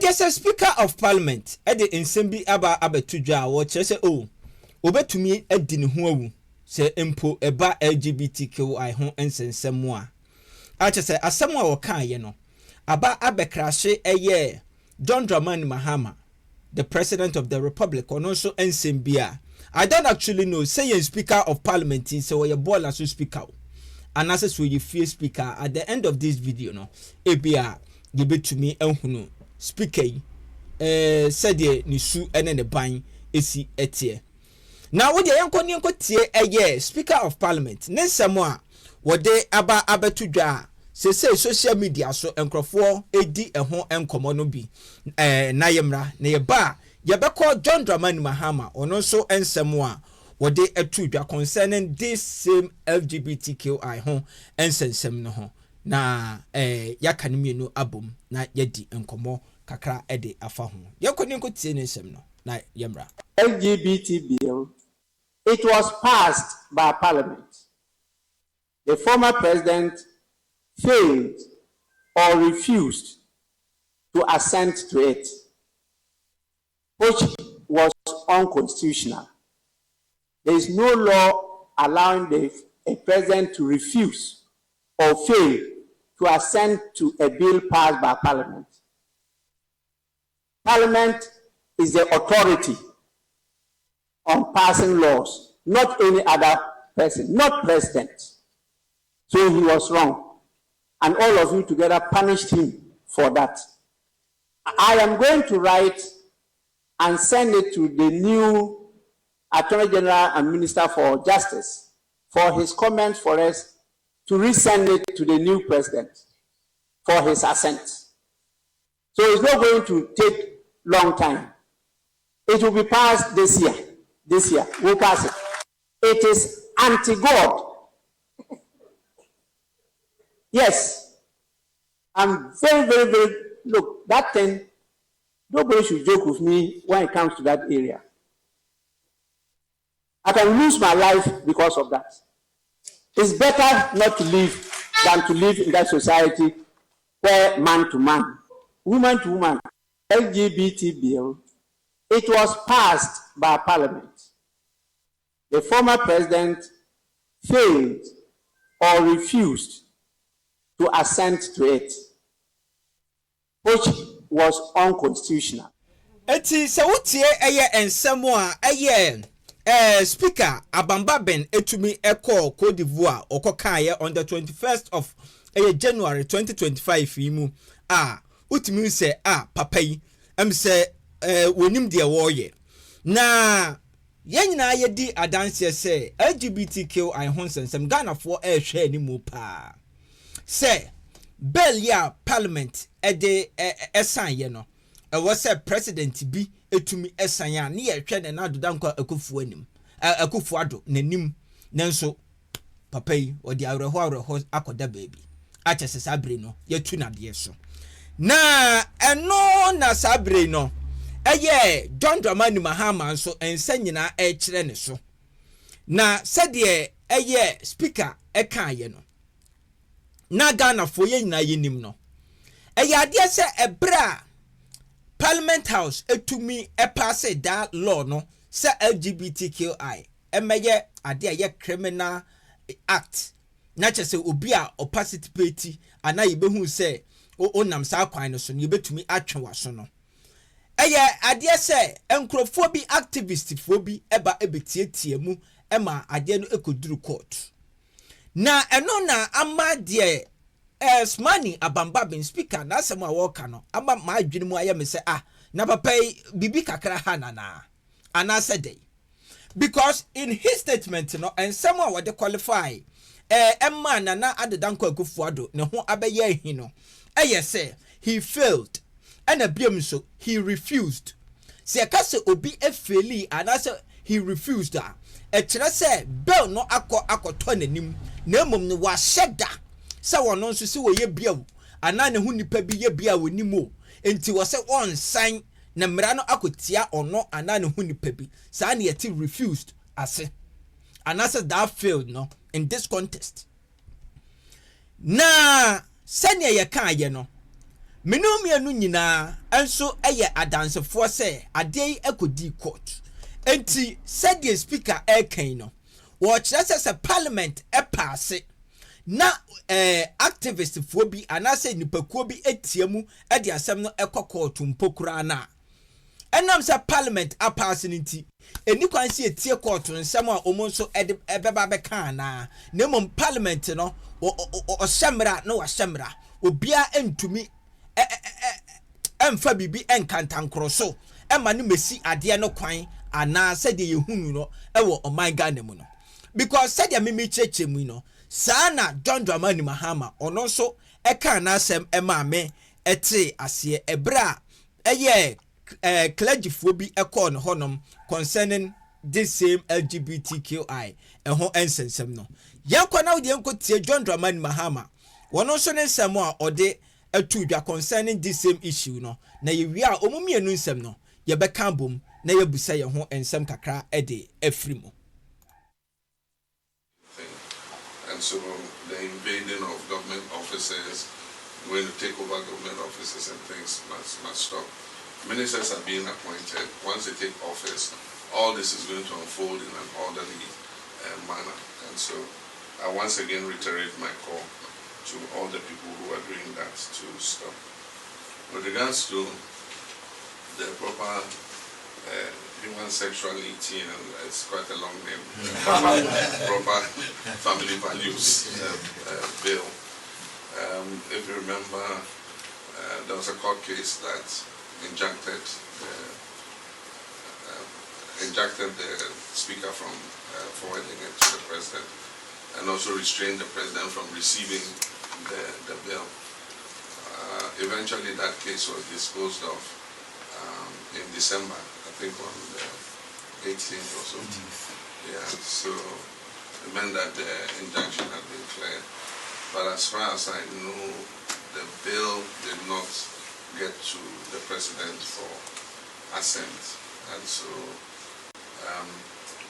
there's a Speaker of Parliament at the Insembi Aba Abetudja, what you say, oh, over to me at Dinhu, say Impo Eba LGBTQI home and send some more. I just say, as someone or can, you know, Aba Abekrashe a year, John Dramani Mahama, the President of the Republic, or also Nsembia. I don't actually know, say a Speaker of Parliament, so your ball as you speak out. And as so you feel speaker at the end of this video, no, ABR, give it to me, and speaker, said ye, Nisu, and then the buying, esi etie. Now, what the uncle tie a year, Speaker of Parliament, Nensamoa, what they aba abetuja, say social media, so encrofo, edi, and home and commonobi, Nayamra, Nayaba, Yabako, John Dramani Mahama, or no so and Samoa. What they are concerning this same LGBTQI home and sensem no ho na yakanimi no abom na yedi enkomo kakra ede afa ho yakoni ko tie ne sem no na yemra. LGBT bill, it was passed by Parliament. The former president failed or refused to assent to it, which was unconstitutional. There is no law allowing a president to refuse or fail to assent to a bill passed by Parliament. Parliament is the authority on passing laws, not any other person, not president. So he was wrong. And all of you together punished him for that. I am going to write and send it to the new Attorney General and Minister for Justice for his comments for us to resend it to the new president for his assent. So it's not going to take long time. It will be passed this year. This year, we'll pass it. It is anti-God. Yes. I'm very, look, that thing, nobody should joke with me when it comes to that area. I can lose my life because of that. It's better not to live than to live in that society where man to man, woman to woman, LGBT bill, it was passed by Parliament. The former president failed or refused to assent to it, which was unconstitutional. Eti se wotie eye ensemo a eye Speaker Bagbin etumi eko Cote d'Ivoire okokaye on the 21st of January 2025 yimu utimi se papai se wonim de woye na yenyina yedi adanse se LGBTQI honsensem Ghana for hwe ni mu pa se bill ya parliament ede esan ye no was a president bi etumi esanya ne ye hwe ne na doda nkwa akufu anim akufu ado nanim nanso papa yi odi awreho akoda baby achese sabre no yetu na de so na eno na sabre no eye John Dramani Mahama nso ensanyina kire ne so na sede eye speaker ekaye no na Ghana fo ye nyina yenim no eye ade se ebra Parliament House etumi pass that law no say LGBTQI emeye ade ye criminal act na chese obi a participate ana yebehu say onam sa kwan no so ne betumi atwe waso no eye ade say enkrofo bi activist fo bi eba ebetietie mu ema ade no ekoduru court na eno na ama de money Bagbin speaker na asem a woka no ama ma adwene mu aye me se na papa bibi kakra ha na ana said because in his statement no and someone would qualify emma na adedanko akufuado ne ho abeye hi no say he failed and abiem so he refused se ka se obi efeli ana se he refused kire se bill no akoto nanim na mom no wa sheda se wono nso se wo ye biawo ana ne ho nipa bi ye bia wonimo enti wo se on sign na mra no akotia ono ana ne ho nipa bi sa na yeti refused ase ana se that failed no in this contest na senior ye kan ye no Menomianu nyina enso eye adansefoɔ sɛ ade ekodi court. Enti said the speaker eken no. Wɔkyerɛ sɛ parliament pass na activist foɔ bi anase nipakuo bi etiamu de asɛm no ekɔ court mpokura na. Enam sɛ parliament pass nti eni kwan si etie court nsɛm a omo nso ebeba bɛka na mom parliament no ɔhyɛmra na wɔhyɛmra obia entumi emfa bibi enkantankoro so ema no mesi ade no kwan ana sɛ de yehunu no ɛwɔ ɔman Ghana mu no because sɛ de mimi cheche mu no saa na Dramani Mahama ɔno nso ɛka na asɛm ɛma ɛte aseɛ ɛbra ɛyɛ clergyfoɔ bi ɛkɔɔ no honom concerning this same LGBTQI ɛho ensensem no yankɔ na wode yanko tie Dramani Mahama wɔno nso ne nsɛm a ɔde atu dwa concerning this same issue no na yewia a omumienu nsɛm no yɛbɛka bom na yɛbusa yɛn ho nsɛm kakra ɛde afiri mu. And so the invading of government offices, going to take over government offices and things must stop. Ministers are being appointed. Once they take office, all this is going to unfold in an orderly manner. And so I once again reiterate my call to all the people who are doing that to stop. With regards to the proper human sexuality, and it's quite a long name, proper family values bill. If you remember, there was a court case that injuncted the speaker from forwarding it to the president, and also restrained the president from receiving the bill. Eventually that case was disposed of in December, I think on the 18th or so. Yeah, so it meant that the injunction had been cleared. But as far as I know, the bill did not get to the president for assent. And so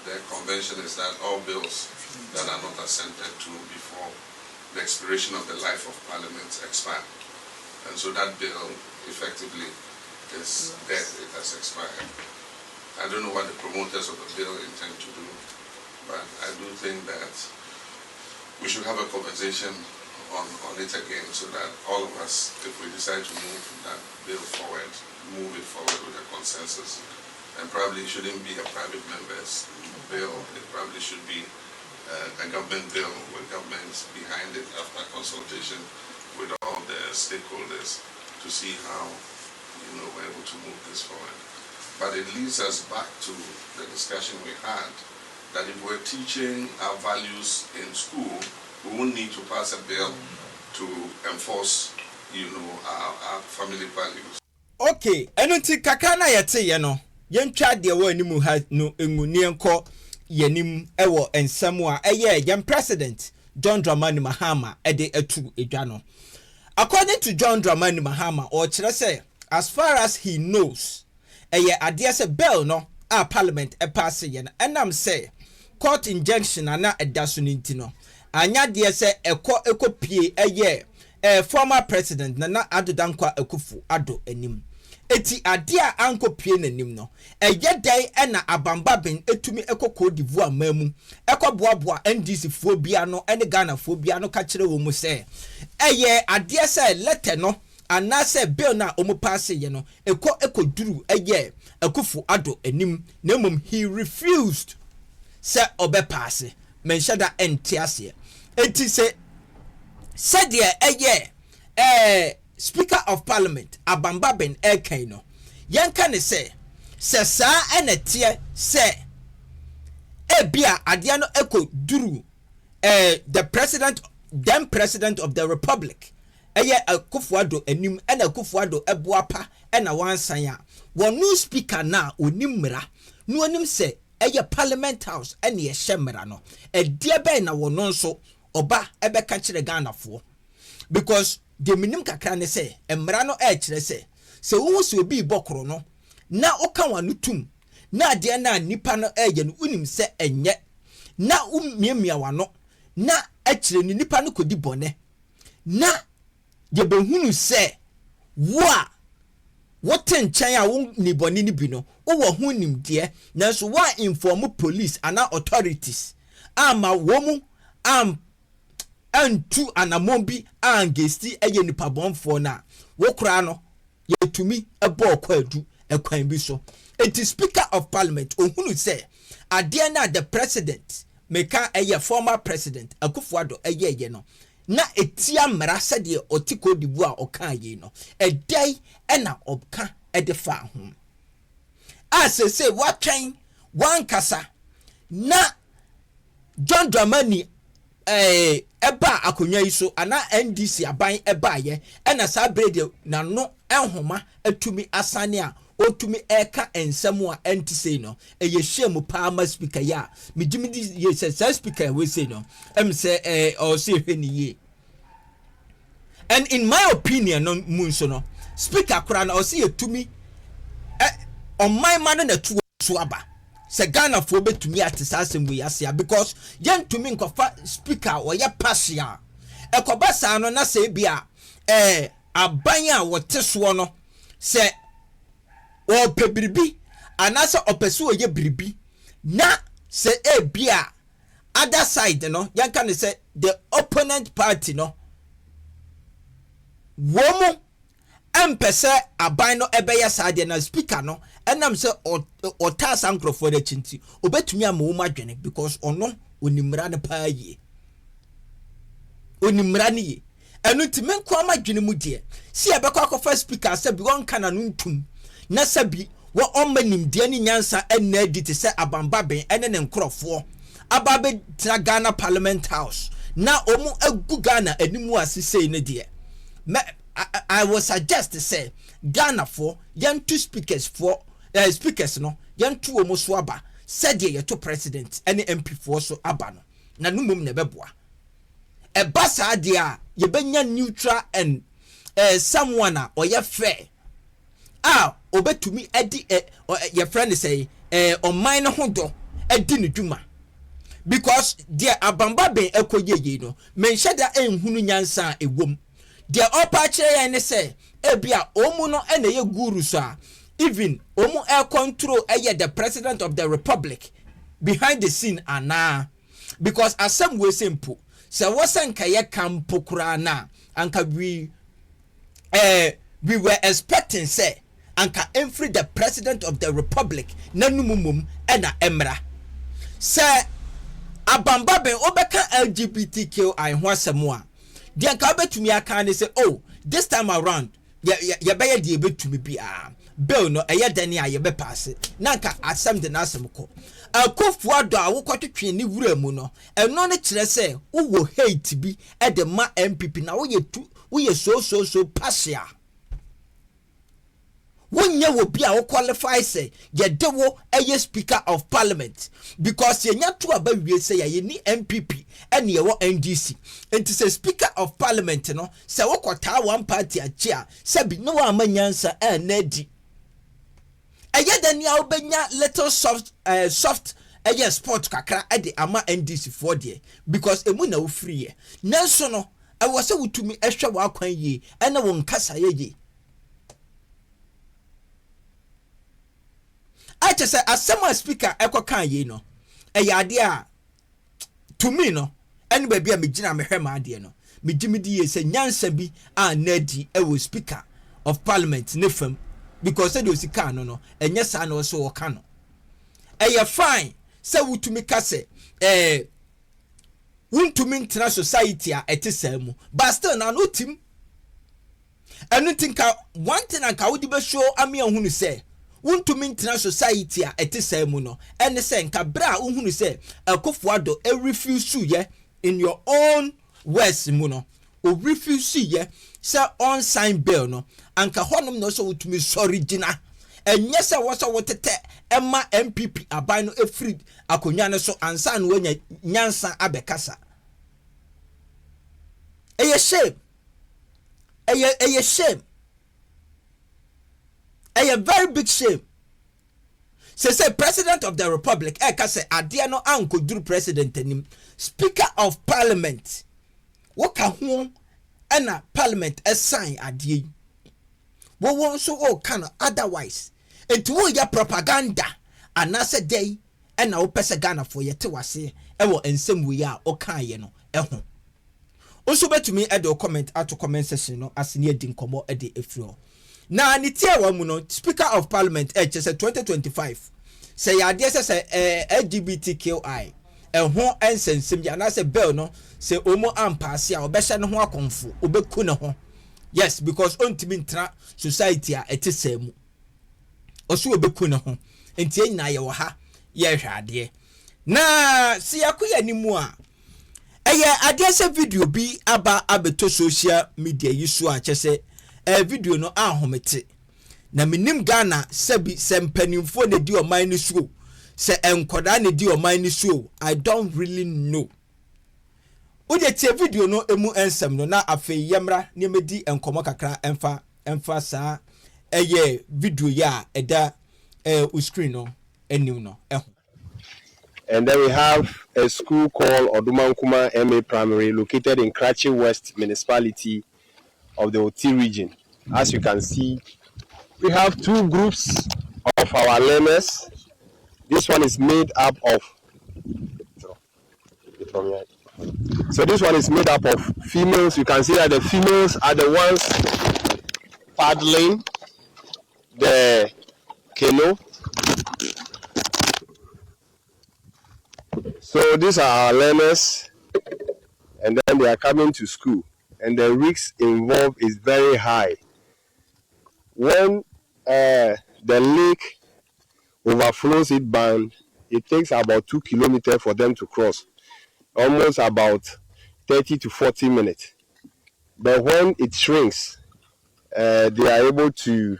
the convention is that all bills that are not assented to before the expiration of the life of Parliament expire. And so that bill effectively is dead, it has expired. I don't know what the promoters of the bill intend to do, but I do think that we should have a conversation on it again so that all of us, if we decide to move that bill forward, move it forward with a consensus. And probably it shouldn't be a private member's bill, it probably should be a government bill with governments behind it after consultation with all the stakeholders to see how we're able to move this forward. But it leads us back to the discussion we had that if we're teaching our values in school, we won't need to pass a bill to enforce, our family values. Okay, enunti kakana yete ye no. Yentwa de wo animu ha no enguni enko yenim ewo ensam a eye yem president Dramani Mahama ede etu edwa no. According to Dramani Mahama, or kyerɛ sɛ as far as he knows, eye ade se bill no a parliament pass ye na enam sɛ court injunction ana edaso ninti no. Anya de se ekopie eye former president Nana Addo Dankwa Akufo-Addo anim. Eti ade a ankopie nanim no eye dai na Bagbin etumi ekoko divu amamu ekoboaboa NDC fo bia no ene Ghana fo bia no ka kire wo mu se eye ade se letter no anase bill na omu pass ye no ekoduru eye Akufo-Addo anim na mum he refused se obe pass mention that entiase eti se said eye Speaker of Parliament Bagbin eken no yanka ne se saa enetie se ebia ade no ekoduru the then president of the republic eye Akufo-Addo anim ena Akufo-Addo eboapa ena wansan a wonu speaker na onimra no onim se eye parliament house ene ye hyemra no edie ben na wono nso oba ebeka kire Ghana fo because the minim kakra ne se emra no kire se wo so obi bokoro no na oka wanu tum na de na nipa no eye no unim se enye na umiemia wano na akire ni nipa no kodi bone na de behunu se Wa what nkyɛn a wo nibɔni ni bi no wo ho nimdeɛ nanso wa inform police and authorities ama wɔn antu anamon bi angesti ɛyɛ nipa bɔnfoɔ na wo kura no yɛtumi ɛbɔ ɔkɔadu ɛkwan bi so. It is Speaker of Parliament ohunu say adeɛ na the president meka ɛyɛ former president Akufo-Addo ɛyɛ yɛ no na etia mmara sɛdeɛ ɔtiko dibu a ɔka yɛ no ɛdɛn ɛna ɔka ɛde fa ho a sɛ watwɛn wankasa na John Dramani ɛba akonwa yi so ana NDC aban ɛba yɛ ɛna saa brede na no ɛhoma atumi asane a otumi eka ensɛm a ɛnte sei no ɛyɛ hyɛm paa ma speaker ya megimidi ye sɛ speaker we say no sɛ or say hwɛ ni ye. And in my opinion no mun so no speaker kora na ɔse yɛtumi on my man na tu so aba sɛ Ghana fo betumi ate saa asɛm we asia because yɛntumi nkɔfa speaker ɔyɛ pasia ɛkɔba saa no na sɛ bia aban a wɔte soɔ no sɛ o pebiribi anasa opesu oye biribi na se ebia other side no yanka ne se the opponent party no womu empese aban no ebeye saade na speaker no enam se ota sankrofo de chinti obetumi ama wo madwene because ono onimra ne pa ye onimra ne ye enu ti menko amadwene mu de si ebekọ akọfa speaker se bi won kana no ntum na sabi wo ommanim de ni nyansa enna edit se Bagbin ene ne nkrofo ababe tra Ghana Parliament House na omu agu Ghana animu asise ne de I will suggest say Ghana for two speakers for speakers no two omu so aba said ye to president any MP for so aba no na numum ne beboa e basa de a ye benya neutral and someone or ye fair obetumi edi your friend say on mine hodo edi ne dwuma because there Bagbin ekoye no menhye da enhunu nyansa ewom there opa kire ne say ebia omu no ene ye guru so even omu air control the president of the republic behind the scene ana because as some way simple so wasanka ye kampo kura na anka we were expecting say anka every the president of the republic nanumumum ena emra say Bagbin obeka LGBTQI ho asemo a de anka betumi aka ne say oh this time around ye be ye de betumi bia bill no eye dani a ye be pass na anka asem de na asem ko Akufo-Addo a wokotwetwe ni wura mu no eno ne kire say wo hate bi e de ma MPP na wo ye so pasia wonye wo bia wo qualify say ye de wo eye speaker of parliament because ye nya to abawie say ye ni MPP ene ye wo NDC enti say speaker of parliament no say wo kwota one party achia say bi no amanyansa na di eye dani a obenya little soft eye sport kakra e de ama NDC for there because emu na wo free ye nanso no e wo say wutumi ehwe wo akwan yi ene wo nkasa ye I just say as someone speaker kan ye no ade a to me no any baby a me gina me hwema ade no me gimidi ye say nyansa bi a nadi e wo speaker of parliament ne fam because say do sika no enye sa na so woka no fine say wutumi ka say wuntumi ntra society a etesa mu but still na no tim enu tinka one thing anka wodi be show ami ahunu say wuntumi ntra society a etesa mu no ene say nka bra uhunu say Akufo-Addo refuse ye in your own words mu no o refuse ye say on sign bill no anka honom no so wutumi sorry gina enye say wo so wotete ema MPP aban no efri akonwa ne so ansa no wanya nyansa abekasa shame shame a very big shame. Say president of the republic say adia no anko duru president anim speaker of parliament waka ho na parliament assign adie wo won so o kan otherwise enti wo ya propaganda anase dey e na wo pese Ghana for yete wase e wo ensem wi a o kan ye no e ho oso betumi e de comment ato comment section no asene edi nkomo e de efrio na ni tie wa mu no Speaker of Parliament e chese 2025 say ya de say LGBTQI ho ensensem ya na say bill no say omo ampase a obehye ne ho akonfo obeku ne ho. Yes, because ontimi ntra society a etesemu oso obeku ne ho enti enna ye wo ha ye hwade na si yakoya nimu a eye adese video bi aba abeto social media yiso a chese video no ahomete na minim Ghana sebi sempanimfo ne di oman ni so se enkoda ne di oman ni so I don't really know. Ode tie video no emu ensem no na afei yemra ne medi enkomo kakra emfa saa eye video ya eda screen no enim no eho. And then we have a school called Odumankuma MA Primary located in Karachi West municipality of the Oti region. As you can see, we have two groups of our learners. This one is made up of this one is made up of females. You can see that the females are the ones paddling the canoe. So these are our learners, and then they are coming to school, and the risk involved is very high. When the lake overflows its band, it takes about 2 kilometers for them to cross, almost about 30 to 40 minutes. But when it shrinks, they are able to,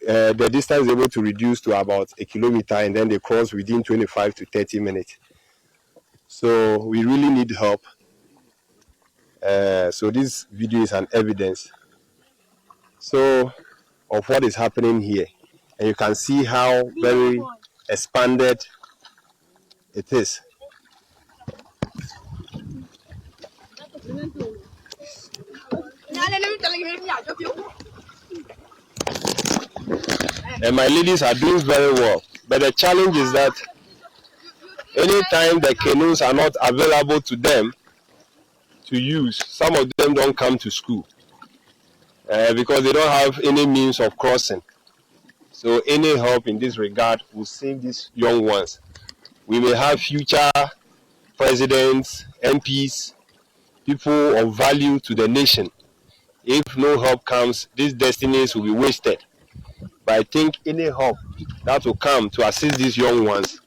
the distance is able to reduce to about 1 kilometer, and then they cross within 25 to 30 minutes. So we really need help. So this video is an evidence of what is happening here. And you can see how very expanded it is. And my ladies are doing very well. But the challenge is that anytime the canoes are not available to them to use, some of them don't come to school because they don't have any means of crossing. So any help in this regard will save these young ones. We may have future presidents, MPs, people of value to the nation. If no help comes, these destinies will be wasted. But I think any help that will come to assist these young ones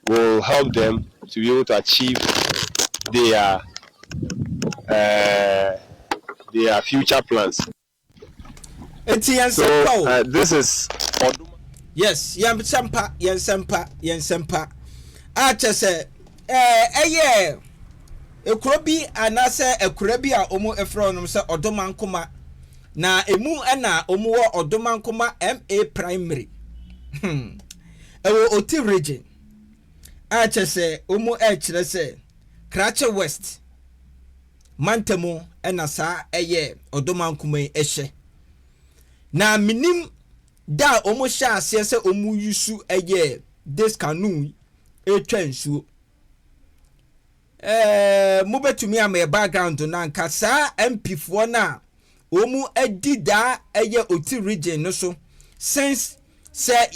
will help them to be able to achieve their future plans. So this is yes, yensempa. Achese ekrobi anase ekrobi a omo efro no se Odomankoma na emu na omo wo Odomankoma MA Primary ewo Oti region. Achese omo kire se Karachi West Mantemu na sa Odomankoma ehye na minim da omo sha ase se omo yusu this canoe etwa nsuo mo betumi am background na nka sa MP4 na omu adida Oti region no so since say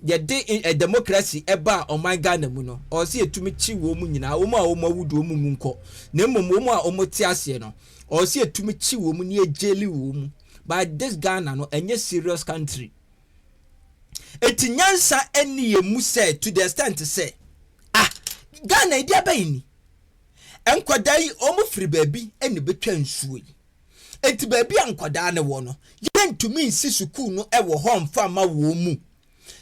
ye de democracy eba o my Ghana mu no o se etumi chi wo mu nyina omu a omu awudo omu mu nko na mmom omu a omu ti ase no o se etumi chi wo mu ne ejeli wo mu. But this Ghana no enye serious country. Etinyansa eni emu say to the extent say Ghana idi abayini enkodai omu free baby eni betwa nsuo yi enti baby ankoda ne wo no yentumi nsi sukuu no ewo ho mfa ma wo mu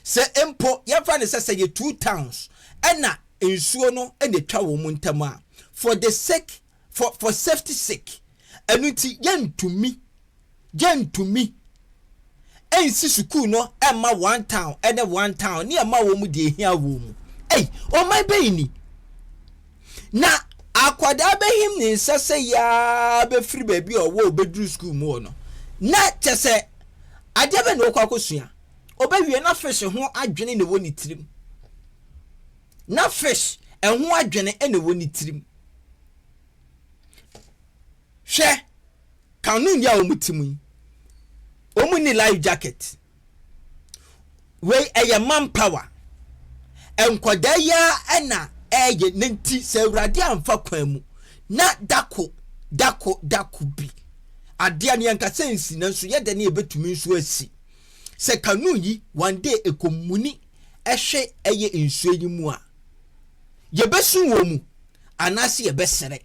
se empo yefa ne say ye 2 towns ena nsuo no ene twa wo mu ntama for the sake for safety sake enuti yentumi ensi sukuu no ema 1 town ene 1 town ne ema wo mu de ehia wo mu o my bayini na akwada behim ni sase ya be free baby o wo bedru school mu no na chese ade be no kwa kosua obawie na fish ho adwene ne woni tirim na fish ho adwene ene woni tirim hwe kanun ya omutimu omuni life jacket we eye manpower enkodaya ena eye nenti se awurade amfa kwan mu na dako bi ade ane anka sensi nanso ye de ne ebetumi nso asi se kanun yi one day ekomuni ehwe eye nsuo yi mu a ye besu wo mu anase ye besere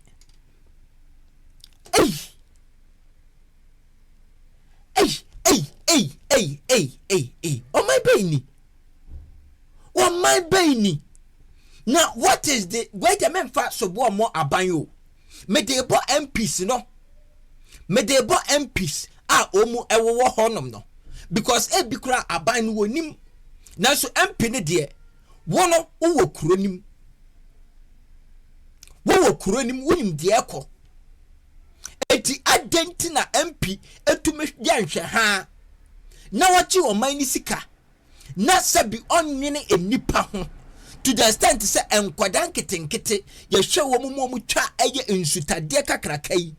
oh my baby now what is the wait the men fa so bo mo aban o me dey bo MPs no me dey bo MPs omu ewo honom no because bi kura aban no wonim na so MP ne de wono wo kuronim wonim de ekọ eti adentina MP etume yanhwe ha na wachi o man ni sika na sabi onwene enipa ho to the extent say enkwadan ketenkete ye hwe wo mu twa eye nsutade kakrakai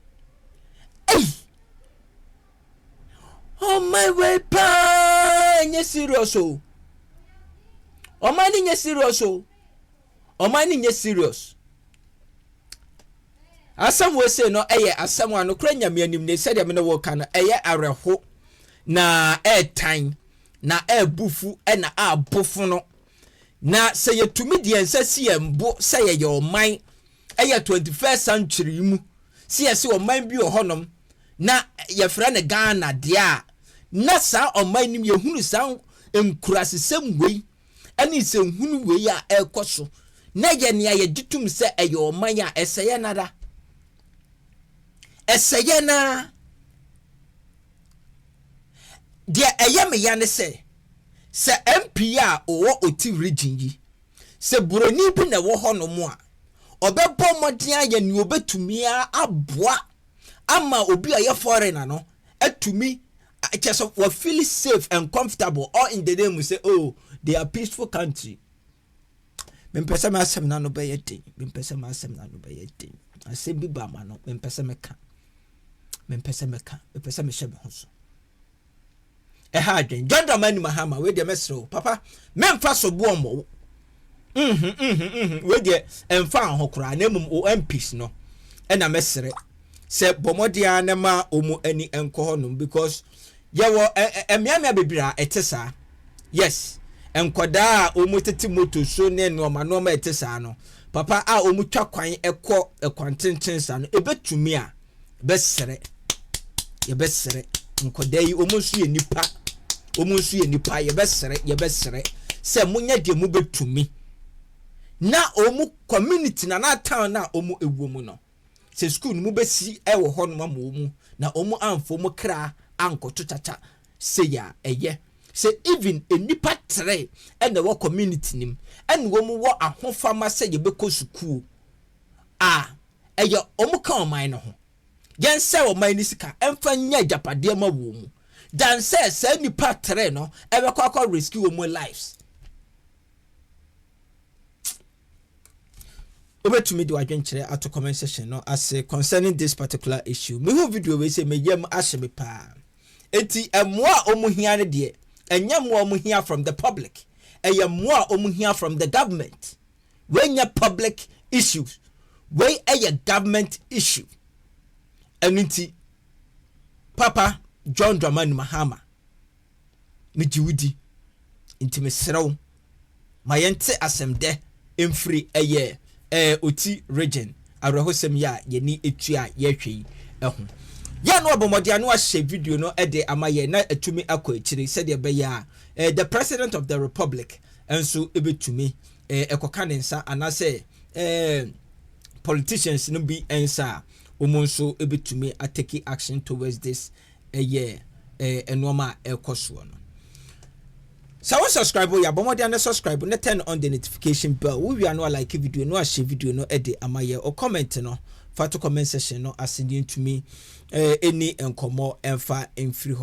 oh my way pa nye serious o o man nye serious o o man nye serious asam we say no eye asam anu kra nyame anim ne said me no wo ka no eye areho na tan na bufu na abofu no na say yetumi de ensasi embo say ye oman eye 21st century mu say ye oman bi ohonom na ye fra ne Ghana de a na sa oman nim ye hunu sa enkurasesem wei ani se hunu wei a ekoso na ye ne ye gitum say eye oman a eseye nada eseyena de eyame yane se MP a owo oti region yi se buroni bi na wo hono mu a obebo modin aya ni obetumi aboa ama obi aye foreigner no atumi just we feel safe and comfortable all in the name we say oh they are peaceful country mempese ma asem na no be yedin asem bi ba ma no mempese meka mempese me shebe hoso adwen John Dramani Mahama we de mesro papa memfa so bo omo we de emfa ahokora na mum o MPs no na mesre se bomodia na ma omu ani enko honum because yewo emiamia bebira etesa yes enkoda omu tete moto so ne no ma etesa no papa a omu twa kwan ekọ ekwantentensa no ebetumi a besere ye besere nkoda yi omu nsu ye nipa ye besere se munya de mu betumi na omu community na town na omu ewumu no se school mu besi ewo ho no ma omu na omu amfo mu kra ankoto chacha se ya eye se even enipa tre and the community nim and wo mu wo ahofama se ye beko school eye omu ka oman no ho yen se oman ni sika emfa nya japade ma wo mu dan se nipa tre no ebe kwa rescue omu lives obetumi do adwenkyere ato comment section no as concerning this particular issue me hu video we say me yam ahye pa enti emoa omuhia ne de enyamoa omuhia from the public eyamoa omuhia from the government when your public issues we a government issue enti papa John Dramani Mahama me jiwudi enti me serew mayente asemde emfiri eye oti region arahosem ya yeni etua yehwe eho ya no abomode anu ahye video no ede amaye na atumi akọ ekire said be ya the president of the republic enso ebetumi ekoka nensa anase politicians no be ensa omonso ebetumi atake action towards this enoma ekoso no So subscribe ya bomo dey subscribe na turn on the notification bell. We are no like video no share video no edit amaye or comment no fa to comment section no ascending to me any enkomo emfa free